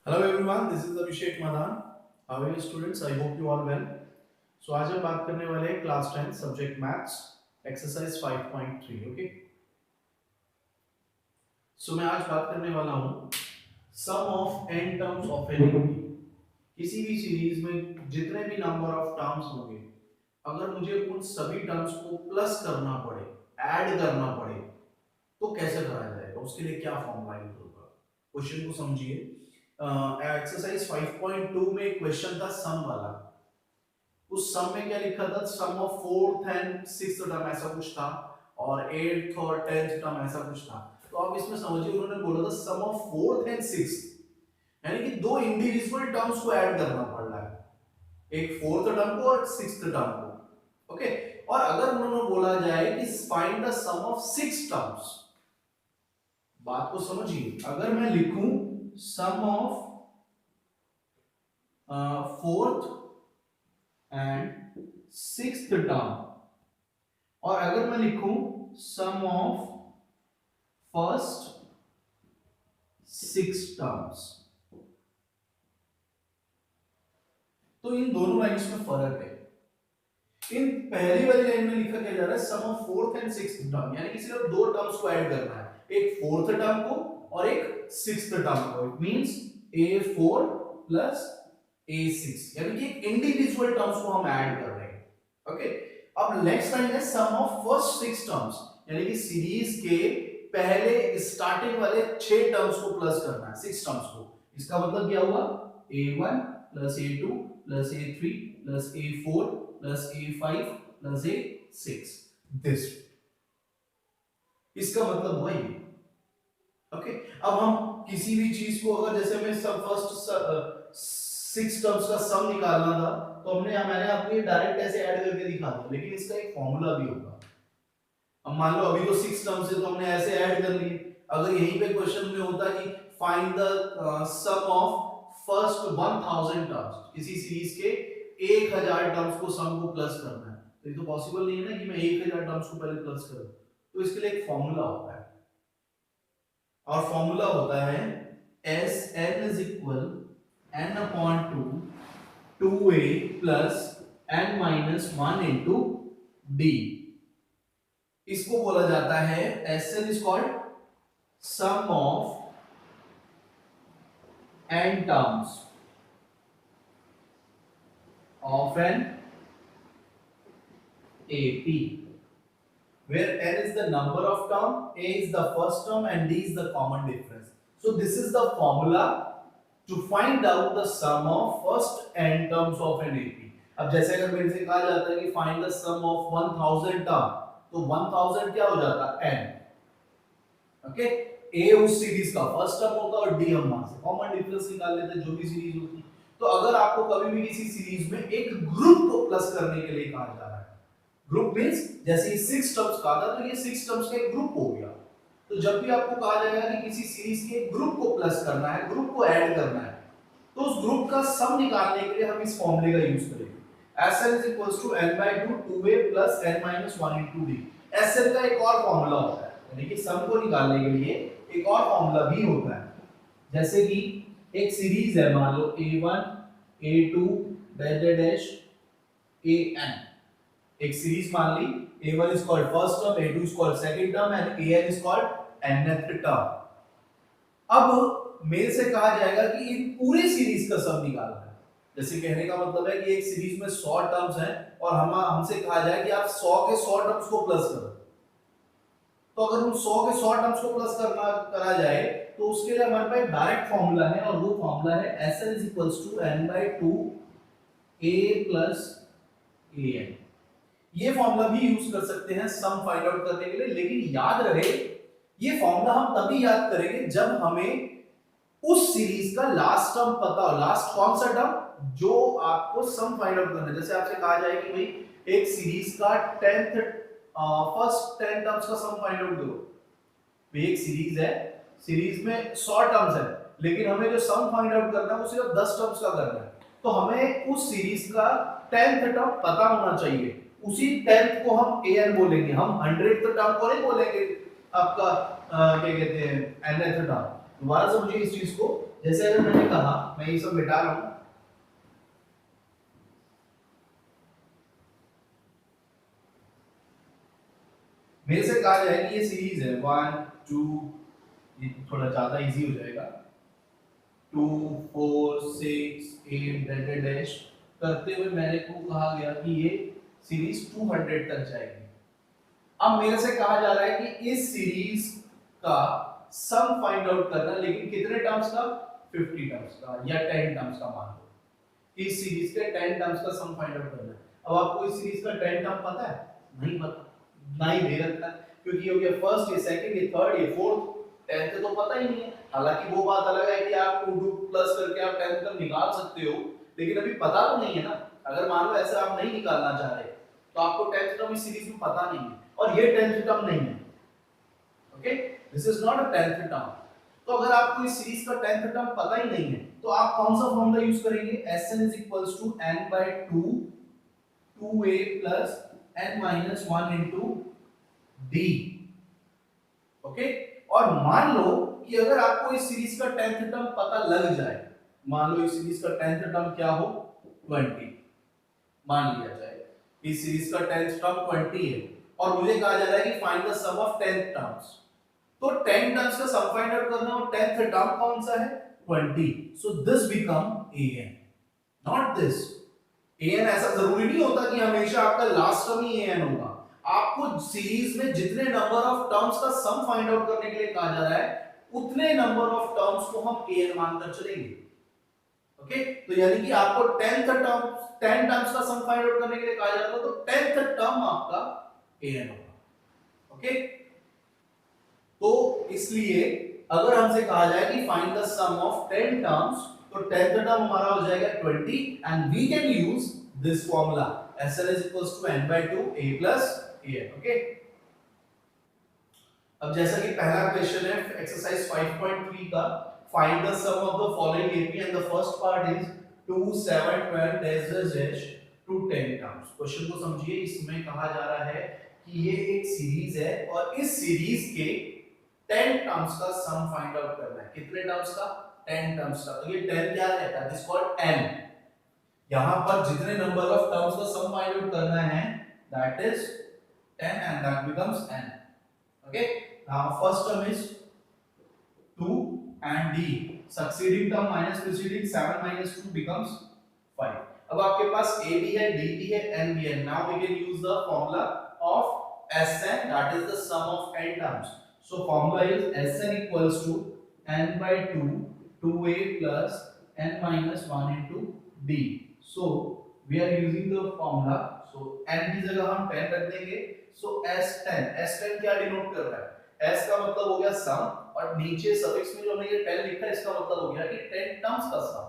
Hello everyone, this is Abhishek Madan. How are you students? I hope you all well. So आज हम बात करने वाले हैं class 10 subject maths exercise 5.3 okay. So मैं आज बात करने वाला हूँ sum of n terms of an AP. किसी भी सीरीज में जितने भी नंबर ऑफ टर्म्स होंगे, अगर मुझे उन सभी टर्म्स को प्लस करना पड़े, ऐड करना पड़े, तो कैसे कराया जाएगा, उसके लिए क्या फॉर्मूला यूज होगा। क्वेश्चन को समझिए। एक्सरसाइज 5.2 में क्वेश्चन था सम वाला। उस सम में क्या लिखा था, sum of fourth and sixth term ऐसा कुछ था, और एट्थ और टेंथ टर्म ऐसा कुछ था। तो आप इसमें समझिए, उन्होंने बोला था sum of fourth and sixth, यानी कि दो इंडिविजुअल टर्म्स को ऐड करना पड़ रहा है, एक फोर्थ टर्म को और सिक्स्थ टर्म को। ओके। और अगर उन्होंने बोला जाए कि find the sum of six terms, बात को समझिए, अगर मैं लिखूं sum of fourth and sixth term, और अगर मैं लिखूं sum of first six terms, तो इन दोनों लाइंस में फर्क है। इन पहली वाली लाइन में लिखा क्या जा रहा है, sum of fourth and sixth term, यानी कि सिर्फ दो टर्म्स को ऐड करना है, एक फोर्थ टर्म को और एक सिक्स्थ टर्म को। It means a4 plus a6, यानी कि एक इंडिविजुअल टर्म्स को हम ऐड कर रहे हैं। ओके। अब नेक्स्ट लाइन है sum of first six terms, यानी कि सीरीज के पहले स्टार्टिंग वाले 6 टर्म्स को प्लस करना है, 6 टर्म्स को। इसका मतलब क्या हुआ, a1 plus a2 plus a3 plus a4 plus a5 plus a6, this. इसका मतलब हुआ ये। ओके। अब हम किसी भी चीज को, अगर जैसे हमें सब फर्स्ट सिक्स टर्म्स का सम निकालना था, तो मैंने आपको ये डायरेक्ट ऐसे ऐड करके दिखा दिया, लेकिन इसका एक फॉर्मूला भी होगा। अब मान लो अभी तो सिक्स टर्म्स है, तो हमने ऐसे ऐड कर लिए। अगर यहीं पे क्वेश्चन में होता कि find the sum of first 1000 terms, किसी सीरीज के 1000 टर्म्स को सम को प्लस करना है, तो ये तो पॉसिबल नहीं है ना कि मैं 1000 टर्म्स को पहले प्लस करूं। तो इसके लिए एक फॉर्मूला होता है, और फॉर्मूला होता है Sn is equal n upon 2 2a plus n minus 1 into d। इसको बोला जाता है Sn is called sum of n terms of an AP, where n is the number of term, a is the first term, and d is the common difference. So this is the formula to find out the sum of first n terms of an AP. अब जैसे अगर मेरे से कहा जाता है कि find the sum of 1000 term, तो 1000 क्या हो जाता है, n। ओके। a उस सीरीज का फर्स्ट टर्म होता है और d हम वहां से कॉमन डिफरेंस निकाल लेते हैं, जो भी सीरीज होती है। तो अगर आपको कभी भी किसी सीरीज में एक ग्रुप को प्लस करने के लिए कहा जा रहा है, ग्रुप मींस जैसे ये 6 टर्म्स कहा था, तो ये 6 टर्म्स का एक ग्रुप हो गया। तो जब भी आपको कहा जाएगा कि किसी सीरीज के एक ग्रुप को प्लस करना है, ग्रुप को ऐड करना है, तो उस ग्रुप का सम निकालने के लिए हम इस फॉर्मूले का यूज करेंगे। Sn is equals to n/2 2a plus n minus 1 into d। Sn का एक और फॉर्मूला होता है, यानी कि सम को निकालने के लिए एक और फॉर्मूला भी होता है। जैसे कि एक सीरीज है, मान लो a1 a2 dash dash an, एक सीरीज मान ली, a1 is called first term, a2 is called second term, and an is called nth term। अब मेरे से कहा जाएगा कि इन पूरे सीरीज का सम निकालना है। जैसे कहने का मतलब है कि एक सीरीज में 100 टर्म्स हैं, और हमसे कहा जाए कि आप 100 के 100 टर्म्स को प्लस करो। तो अगर हम 100 के 100 टर्म्स को प्लस करा जाए, तो उसके लिए हमारे पास डायरेक्ट फॉर्मूला है, और वो फॉर्मूला है Sn is equals to n/2 a plus an। ये फॉर्मूला भी यूज कर सकते हैं सम फाइंड आउट करने के लिए, लेकिन याद रहे ये फॉर्मूला हम तभी याद करेंगे जब हमें उस सीरीज का लास्ट टर्म पता हो। लास्ट कौन सा टर्म जो आपको सम फाइंड आउट करना है। जैसे आपसे कहा जाए कि भाई एक सीरीज का फर्स्ट 10 टर्म्स का सम फाइंड आउट करो। भाई एक सीरीज है, सीरीज में 100 टर्म्स है, लेकिन हमें जो सम फाइंड आउट करना है वो सिर्फ 10 टर्म्स का करना है। तो हमें उस सीरीज का 10th टर्म पता होना चाहिए, उसी 10th को हम an बोलेंगे। हम 100th टर्म को नहीं बोलेंगे आपका क्या कहते हैं nth टर्म। दोबारा समझिए इस चीज को, जैसे अगर मैंने कहा, मैं ये सब मिटा रहा हूं, मेरे से कहा जाए कि ये सीरीज है 1 2, ये थोड़ा ज्यादा इजी हो जाएगा, 2 4 6 8 डैश डैश करते हुए मेरे को कहा गया कि ये सीरीज 200 तक जाएगी। अब मेरे से कहा जा रहा है कि इस सीरीज का सम फाइंड आउट करना, लेकिन कितने टर्म्स का, 50 टर्म्स का या 10 टर्म्स का मान लो। इस सीरीज के 10 टर्म्स का सम फाइंड आउट करना है। अब आपको इस सीरीज का 10 टर्म पता है? नहीं पता, ना ही दे रखा है, क्योंकि ये हो गया फर्स्ट, ये सेकंड, ये थर्ड, ये फोर्थ, 10th तो पता ही नहीं है। हालांकि वो बात अलग है कि आप 2 2 प्लस करके आप 10th तक निकाल सकते हो, लेकिन अभी पता तो नहीं है ना। अगर मान लो ऐसे आप नहीं निकालना चाह रहे, तो आपको 10th टर्म इस सीरीज में पता नहीं है, और ये 10th टर्म नहीं है। Okay, this is not a 10th term. तो अगर आपको इस सीरीज का 10th टर्म पता ही नहीं है, तो आप कौन सा फॉर्मूला यूज करेंगे? Sn = n/2 2a plus n-1 into d। Okay, और मान लो कि अगर आपको इस सीरीज का 10th टर्म पता लग जाए, मान लो इस सीरीज का 10th टर्म क्या हो, 20 मान लिया जाए, इस सीरीज का 10th टर्म 20 है, और मुझे कहा जा रहा है कि find the sum of 10th terms. तो 10 टर्म्स का सम फाइंड आउट करना, और 10th टर्म कौन सा है? 20। So this become an, not this. an ऐसा जरूरी नहीं होता कि हमेशा आपका लास्ट टर्म ही an होगा। आपको सीरीज में जितने नंबर ऑफ टर्म्स का सम फाइंड आउट करने के लिए कहा जा रहा है, उतने नंबर ऑफ टर्म्स को हम an मानकर चलेंगे। ओके, तो यानी कि आपको 10 टर्म्स का सम फाइंड आउट करने के लिए कहा जा रहा है, तो 10th टर्म आपका an होगा। ओके, तो इसलिए अगर हमसे कहा जाए कि find the sum of 10 terms, तो 10th टर्म हमारा हो जाएगा 20, and we can use this formula Sn = n/2 a plus an। Okay, अब जैसा कि पहला क्वेश्चन है एक्सरसाइज 5.3 का, find the sum of the following AP, and the first part is 2 7 12 dash dash to 10 terms. Question को समझिए, इसमें कहा जा रहा है कि ये एक सीरीज है, और इस सीरीज के 10 टर्म्स का सम फाइंड आउट करना है। कितने टर्म्स का? 10 टर्म्स का। तो ये 10 क्या है? That is called n। यहां पर जितने नंबर ऑफ टर्म्स का सम फाइंड आउट करना है, that is 10, and that becomes n। Okay, now first term is 2 and d, succeeding term minus preceding 7 minus 2 becomes 5। अब आपके पास a भी है, d भी है, n भी है। now we can use the formula of Sn, that is the sum of n terms। so formula is Sn = n/2 2a plus n-1 into d। so we are using the formula, so n की जगह हम 10 रख देंगे। so S10 क्या denote कर रहा है? S का मतलब हो गया सम, और नीचे सफिक्स में जो हमने ये 10 लिखा है, इसका मतलब हो गया कि 10 टर्म्स का सम।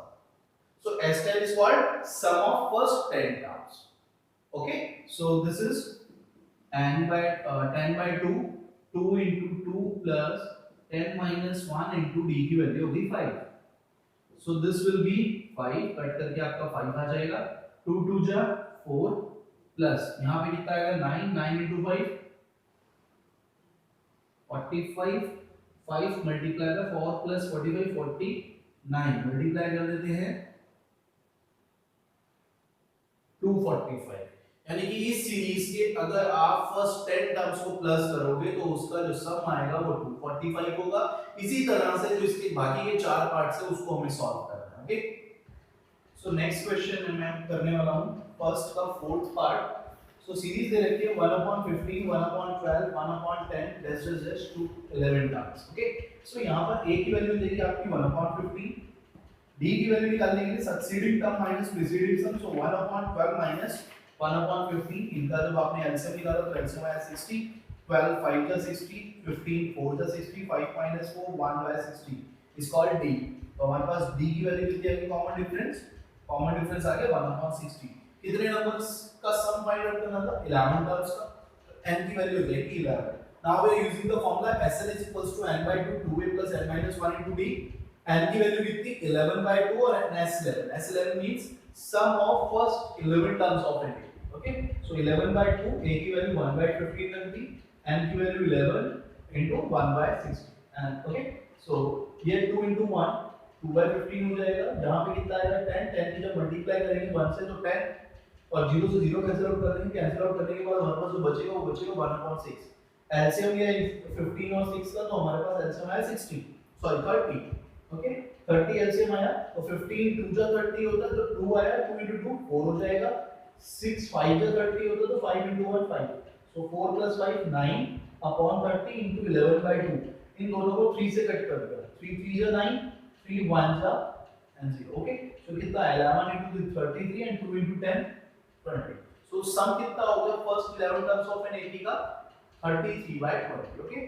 so S10 is called sum of first 10 terms। okay, so this is n/10/2 2 into 2 plus 10-1 into d की वैल्यू होगी 5। so this will be 5, cut करके आपका 5 आ जाएगा, 2 2 जा 4 प्लस यहां पे कितना आएगा 9, 9 into 5 45, 5 multiply by 4 plus 45 49, multiply कर देते हैं 245। यानी कि इस सीरीज के अगर आप फर्स्ट 10 टर्म्स को प्लस करोगे, तो उसका जो सम आएगा वो 245 होगा। इसी तरह से जो इसके बाकी के चार पार्ट्स है, उसको हमें सॉल्व करना है। ओके, सो नेक्स्ट क्वेश्चन मैं करने वाला हूं फर्स्ट का फोर्थ पार्ट। सो सीरीज दे रखी है 1/15 1/12 1/10 dash dash two 11 terms. Okay, so यहां पर a की वैल्यू देगी आपकी 1/15, d की वैल्यू निकालने के लिए succeeding term minus preceding term, so 1/12 minus 1/15। इनका जब आपने एलसीएम निकाला तो एलसीएम आया 60, 12 5 जा 60, 15 4 जा 60, 5 minus 4 1/60 इज कॉल्ड d। तो हमारे पास d की वैल्यू कितनी आ गई? कॉमन डिफरेंस आ गया 1/60। कितने नंबर्स का सम फाइंड आउट करना था? 11 टर्म्स का। तो n की वैल्यू हो जाएगी 11। Now we are using the formula Sn = n/2 2a plus n-1 into d। n की वैल्यू कितनी? 11/2 और s11। s11 means sum of first 11 terms of an a। okay, so 11/2, a की value 1/15 रख दी, n की value 11 into 1/60। and okay, so ये 2 into 1 2 by 15 हो जाएगा, जहाँ पे कितना आएगा 10, 10 की जब मल्टीप्लाई करेंगे 1 से तो 10 और 0 से 0 कैंसिल आउट कर देंगे, कैंसिल आउट करने के बाद हमारे पास जो बचेगा वो बचेगा 1/6। एलसीएम ये 15 और 6 का, तो हमारे पास एलसीएम आया 60, सॉरी 30, ओके 30 एलसीएम आया, तो 15 2 जा 30 होता है तो 2 आया, 2 into 2 4 हो जाएगा, 6 5 जा 30 होता है तो 5 into 1 5, so 4 plus 5 9 upon 30 into 11/2, इन दोनों को 3 से कट कर देगा, 3 3 जा 9, 3 1 जा and 0, okay, so कितना 11 into 33 and 2 into 10 20, so sum कितना हो गया फर्स्ट 11 टर्म्स ऑफ एन 80 का 33/20, okay।